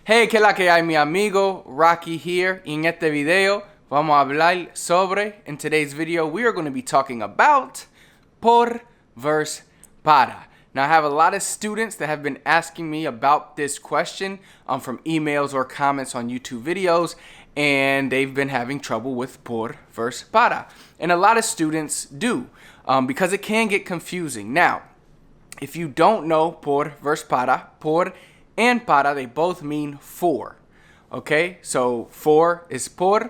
Hey, que la que hay, mi amigo Rocky here. En este video vamos a hablar sobre, in today's video, we are going to be talking about por versus para. Now, I have a lot of students that have been asking me about this question from emails or comments on YouTube videos, and they've been having trouble with por versus para. And a lot of students do because it can get confusing. Now, if you don't know por versus para, por and para, they both mean for. Okay, so for is por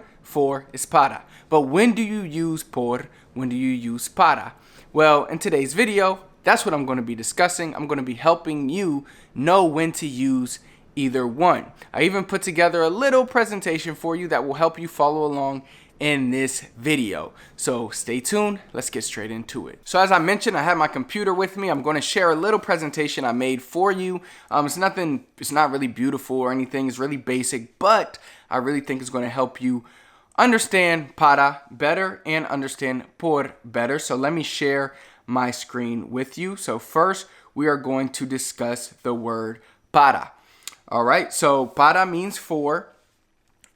is para. But when do you use por? When do you use para? Well, in today's video, that's what I'm going to be discussing. I'm going to be helping you know when to use either one. I even put together a little presentation for you that will help you follow along in this video. So stay tuned. Let's get straight into it. So as I mentioned, I have my computer with me. I'm going to share a little presentation I made for you. It's not really beautiful or anything. It's really basic, but I really think it's going to help you understand para better and understand por better. So let me share my screen with you. So first, we are going to discuss the word para. All right, so para means for.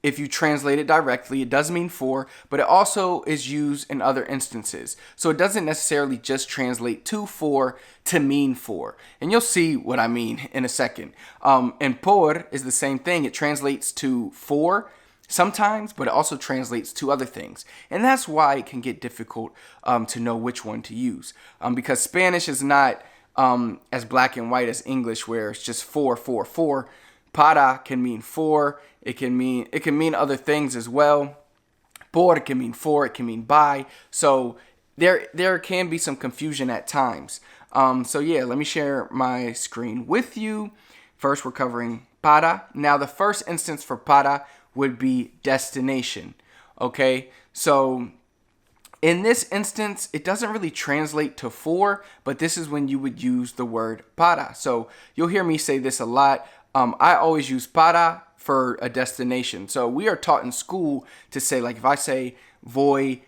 If you translate it directly, it does mean for, but it also is used in other instances. So it doesn't necessarily just translate to for to mean for. And you'll see what I mean in a second. And por is the same thing. It translates to for sometimes, but it also translates to other things. And that's why it can get difficult to know which one to use. Because Spanish is not as black and white as English, where it's just for. Para can mean for. It can mean other things as well. Por can mean for. It can mean by. So there can be some confusion at times. So yeah, let me share my screen with you. First, we're covering para. Now, the first instance for para would be destination. Okay, so in this instance, it doesn't really translate to for, but this is when you would use the word para. So you'll hear me say this a lot. I always use para for a destination. So we are taught in school to say, like if I say voy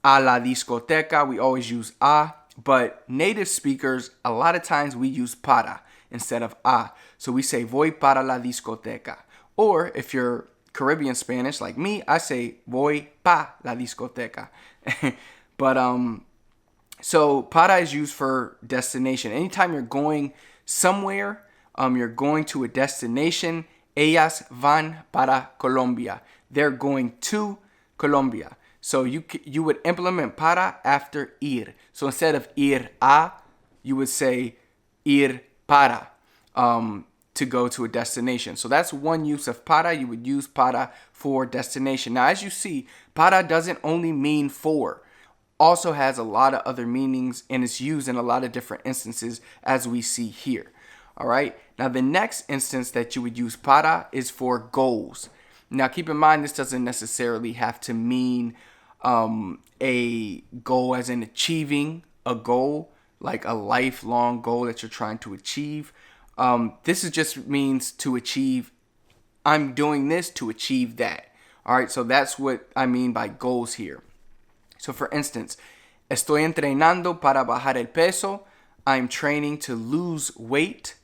a la discoteca, we always use a. But native speakers, a lot of times we use para instead of a. So we say voy para la discoteca. Or if you're Caribbean Spanish like me, I say voy pa la discoteca. But so para is used for destination. Anytime you're going somewhere, you're going to a destination. Ellas van para Colombia. They're going to Colombia. So you would implement para after ir. So instead of ir a, you would say ir para to go to a destination. So that's one use of para. You would use para for destination. Now, as you see, para doesn't only mean for. Also has a lot of other meanings, and it's used in a lot of different instances as we see here. All right. Now, the next instance that you would use para is for goals. Now, keep in mind, this doesn't necessarily have to mean a goal as in achieving a goal, like a lifelong goal that you're trying to achieve. This is just means to achieve. I'm doing this to achieve that. All right. So that's what I mean by goals here. So, for instance, estoy entrenando para bajar el peso. I'm training to lose weight.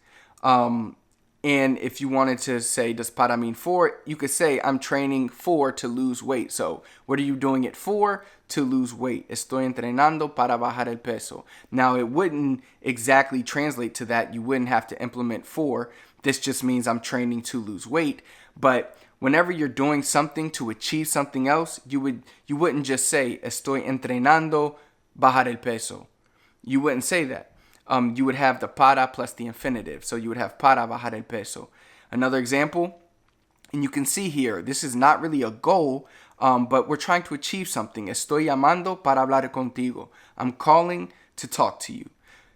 And if you wanted to say, does para mean for, you could say, I'm training for to lose weight. So what are you doing it for? To lose weight. Estoy entrenando para bajar el peso. Now, it wouldn't exactly translate to that. You wouldn't have to implement for. This just means I'm training to lose weight. But whenever you're doing something to achieve something else, you wouldn't just say, estoy entrenando bajar el peso. You wouldn't say that. You would have the para plus the infinitive. So you would have para bajar el peso. Another example, and you can see here, this is not really a goal, but we're trying to achieve something. Estoy llamando para hablar contigo. I'm calling to talk to you.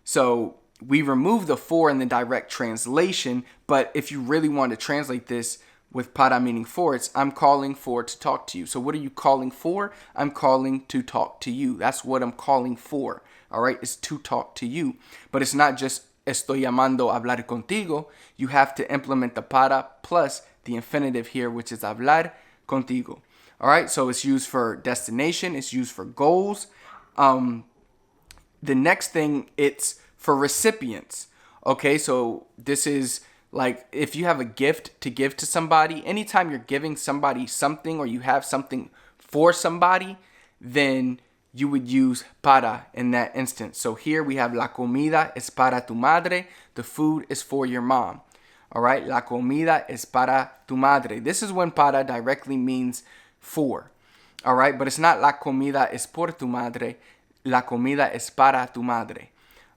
So we remove the for in the direct translation, but if you really want to translate this with para meaning for, it's I'm calling for to talk to you. So what are you calling for? I'm calling to talk to you. That's what I'm calling for. All right, it's to talk to you. But it's not just estoy llamando a hablar contigo. You have to implement the para plus the infinitive here, which is hablar contigo. All right, so it's used for destination. It's used for goals. The next thing, it's for recipients. Okay, so this is Like if you have a gift to give to somebody, anytime you're giving somebody something or you have something for somebody, then you would use para in that instance. So here we have la comida es para tu madre. The food is for your mom. All right, la comida es para tu madre. This is when para directly means for. All right, but it's not la comida es por tu madre. La comida es para tu madre.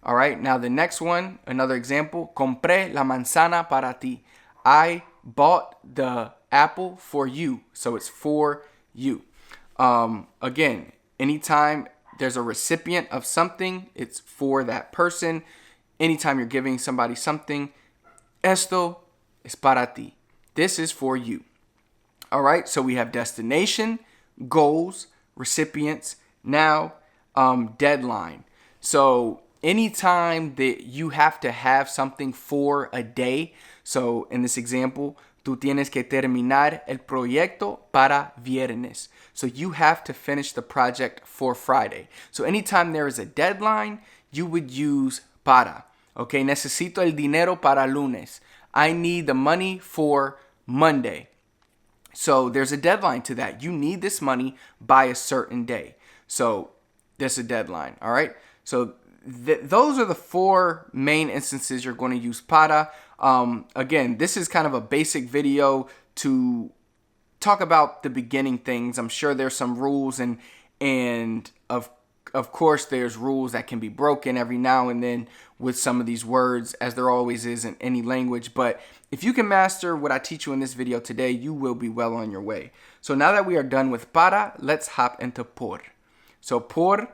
All right, now the next one, another example. Compré la manzana para ti. I bought the apple for you. So it's for you. Again, anytime there's a recipient of something, it's for that person. Anytime you're giving somebody something, esto es para ti. This is for you. All right, so we have destination, goals, recipients, now deadline. So anytime that you have to have something for a day, so in this example, tú tienes que terminar el proyecto para viernes. So you have to finish the project for Friday. So anytime there is a deadline, you would use para. Okay, necesito el dinero para lunes. I need the money for Monday. So there's a deadline to that. You need this money by a certain day. So there's a deadline, all right? So those are the four main instances you're going to use para. Again, this is kind of a basic video to talk about the beginning things. I'm sure there's some rules and of course there's rules that can be broken every now and then with some of these words, as there always is in any language. But if you can master what I teach you in this video today, you will be well on your way. So now that we are done with para, let's hop into por. So por,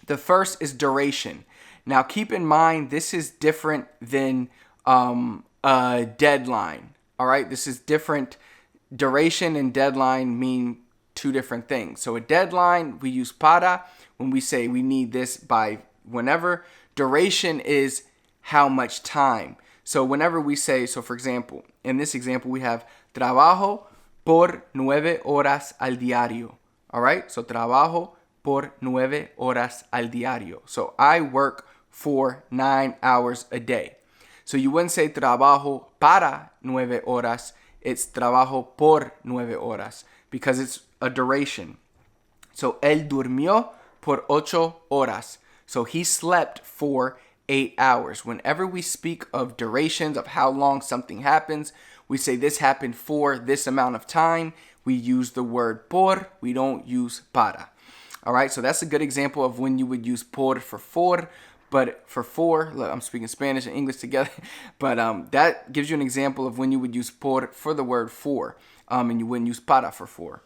the first is duration. Now keep in mind, this is different than a deadline. All right, this is different. Duration and deadline mean two different things. So a deadline, we use para when we say we need this by whenever. Duration is how much time. So whenever we say, so for example, in this example, we have trabajo por 9 horas al diario. All right, so trabajo por 9 horas al diario. So I work for 9 hours a day. So you wouldn't say trabajo para 9 horas. It's trabajo por 9 horas because it's a duration. So él durmió por 8 horas. So he slept for 8 hours. Whenever we speak of durations of how long something happens, we say this happened for this amount of time. We use the word por. We don't use para. All right, so that's a good example of when you would use por for. But for for, I'm speaking Spanish and English together, but that gives you an example of when you would use por for the word for, and you wouldn't use para for.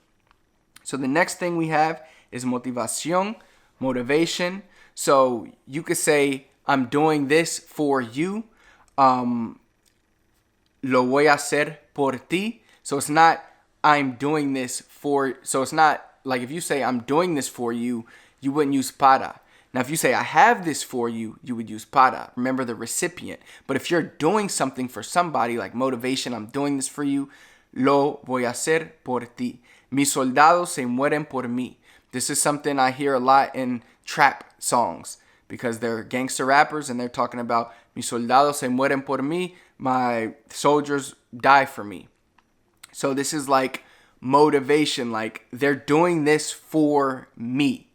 So the next thing we have is motivación, motivation. So you could say, I'm doing this for you. Lo voy a hacer por ti. So it's not, I'm doing this for, so it's not like if you say, I'm doing this for you, you wouldn't use para. Now, if you say, I have this for you, you would use para. Remember the recipient. But if you're doing something for somebody, like motivation, I'm doing this for you, lo voy a hacer por ti. Mis soldados se mueren por mí. This is something I hear a lot in trap songs because they're gangster rappers and they're talking about mis soldados se mueren por mí. My soldiers die for me. So this is like motivation, like they're doing this for me.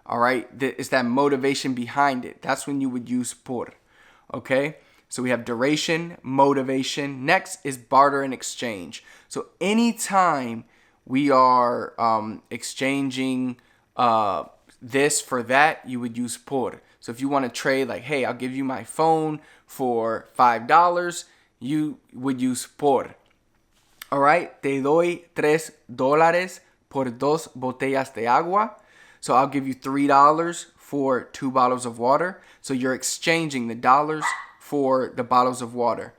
All right, it's that motivation behind it. That's when you would use por. Okay, so we have duration, motivation. Next is barter and exchange. So anytime we are exchanging this for that, you would use por. So if you want to trade, like, hey, I'll give you my phone for $5, you would use por. All right, te doy $3 por 2 botellas de agua. So I'll give you $3 for 2 bottles of water. So you're exchanging the dollars for the bottles of water.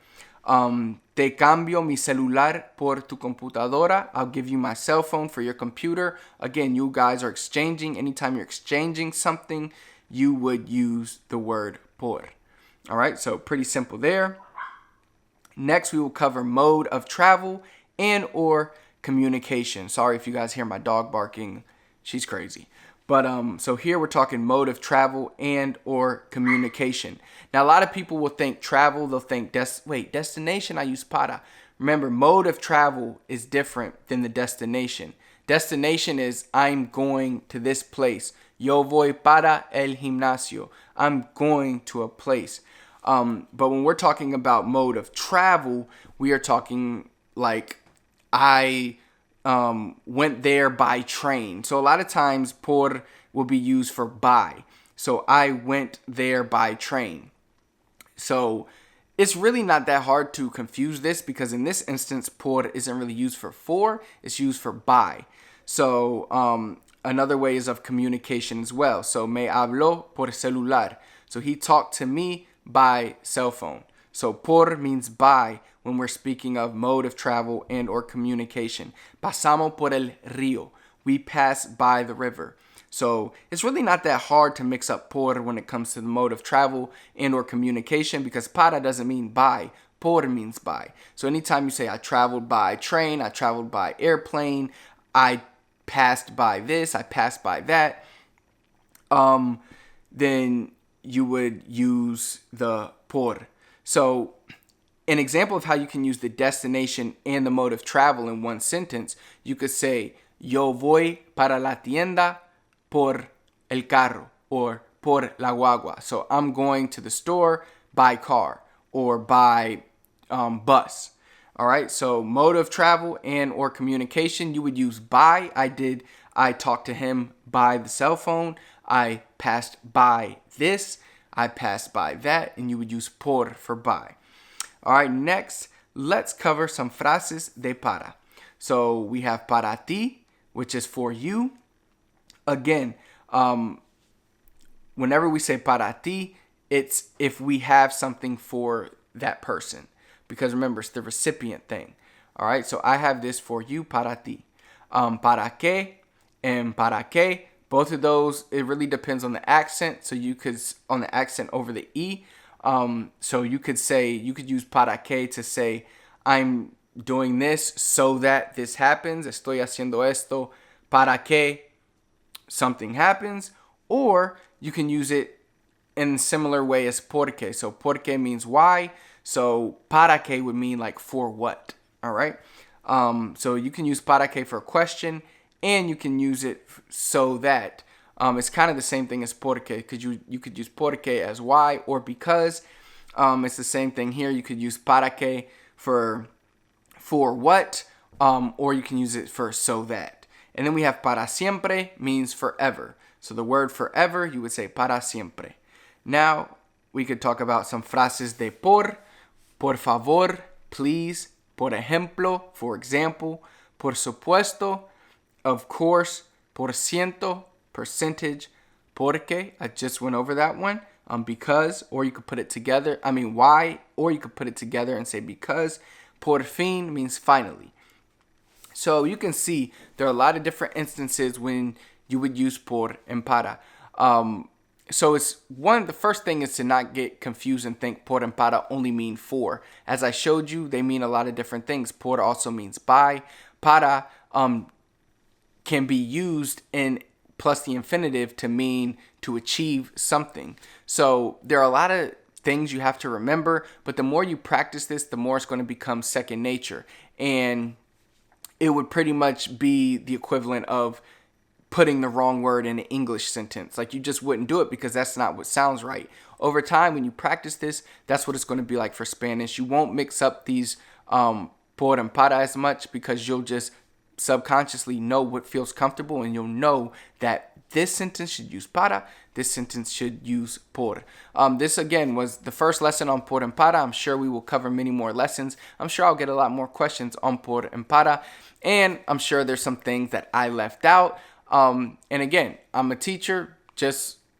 Te cambio mi celular por tu computadora. I'll give you my cell phone for your computer. Again, you guys are exchanging. Anytime you're exchanging something, you would use the word por. All right, so pretty simple there. Next, we will cover mode of travel and or communication. Sorry if you guys hear my dog barking. She's crazy. But so here we're talking mode of travel and or communication. Now a lot of people will think travel, they'll think destination, I use para. Remember, mode of travel is different than the destination. Destination is I'm going to this place. Yo voy para el gimnasio. I'm going to a place. But when we're talking about mode of travel, we are talking like I went there by train. So a lot of times por will be used for by. So I went there by train. So it's really not that hard to confuse this because in this instance, por isn't really used for, it's used for by. So another way is of communication as well. So me habló por celular. So he talked to me by cell phone. So por means by when we're speaking of mode of travel and or communication. Pasamos por el río. We pass by the river. So it's really not that hard to mix up por when it comes to the mode of travel and or communication because para doesn't mean by. Por means by. So anytime you say I traveled by train, I traveled by airplane, I passed by this, I passed by that, then you would use the por. So an example of how you can use the destination and the mode of travel in one sentence, you could say, yo voy para la tienda por el carro or por la guagua. So I'm going to the store by car or by bus. All right, so mode of travel and or communication, you would use by. I talked to him by the cell phone. I passed by this. I passed by that. And you would use por for by. All right, next, let's cover some frases de para. So we have para ti, which is for you. Again, whenever we say para ti, it's if we have something for that person. Because remember, it's the recipient thing. All right, so I have this for you, para ti. Para qué and para qué, both of those, it really depends on the accent. So you could, on the accent over the E. So you could use para qué to say, I'm doing this so that this happens. Estoy haciendo esto para que something happens. Or you can use it in a similar way as porque. So porque means why. So para qué would mean like for what. All right. So you can use para qué for a question and you can use it so that. It's kind of the same thing as porque because you could use porque as why or because. It's the same thing here. You could use para qué for what, or you can use it for so that. And then we have para siempre means forever. So the word forever, you would say para siempre. Now we could talk about some frases de por favor, please, por ejemplo, for example, por supuesto, of course, por ciento, percentage, porque, I just went over that one, because, or you could put it together, why, or you could put it together and say because. Por fin means finally. So you can see there are a lot of different instances when you would use por and para. So the first thing is to not get confused and think por and para only mean for. As I showed you, they mean a lot of different things. Por also means by. Para can be used in plus the infinitive to mean to achieve something. So there are a lot of things you have to remember, but the more you practice this, the more it's going to become second nature. And it would pretty much be the equivalent of putting the wrong word in an English sentence. Like you just wouldn't do it because that's not what sounds right. Over time, when you practice this, that's what it's going to be like for Spanish. You won't mix up these por and para as much because you'll just subconsciously know what feels comfortable and you'll know that this sentence should use para, this sentence should use por. This again was the first lesson on por and para. I'm sure we will cover many more lessons. I'm sure I'll get a lot more questions on por and para, and I'm sure there's some things that I left out. And again, I'm a teacher,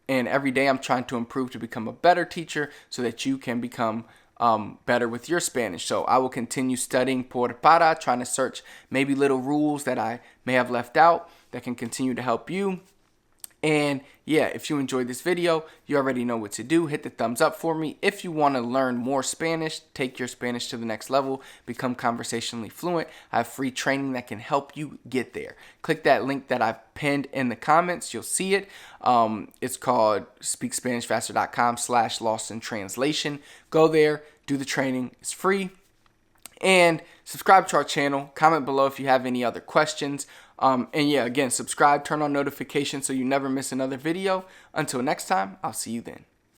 and every day I'm trying to improve to become a better teacher so that you can become better with your Spanish. So I will continue studying por para, trying to search maybe little rules that I may have left out that can continue to help you. And yeah, if you enjoyed this video, you already know what to do. Hit the thumbs up for me. If you want to learn more Spanish, take your Spanish to the next level, become conversationally fluent, I have free training that can help you get there. Click that link that I've pinned in the comments. You'll see it. It's called speakspanishfaster.com/lost-in-translation. Go there, do the training. It's free. And subscribe to our channel. Comment below if you have any other questions. And yeah, again, subscribe, turn on notifications so you never miss another video. Until next time, I'll see you then.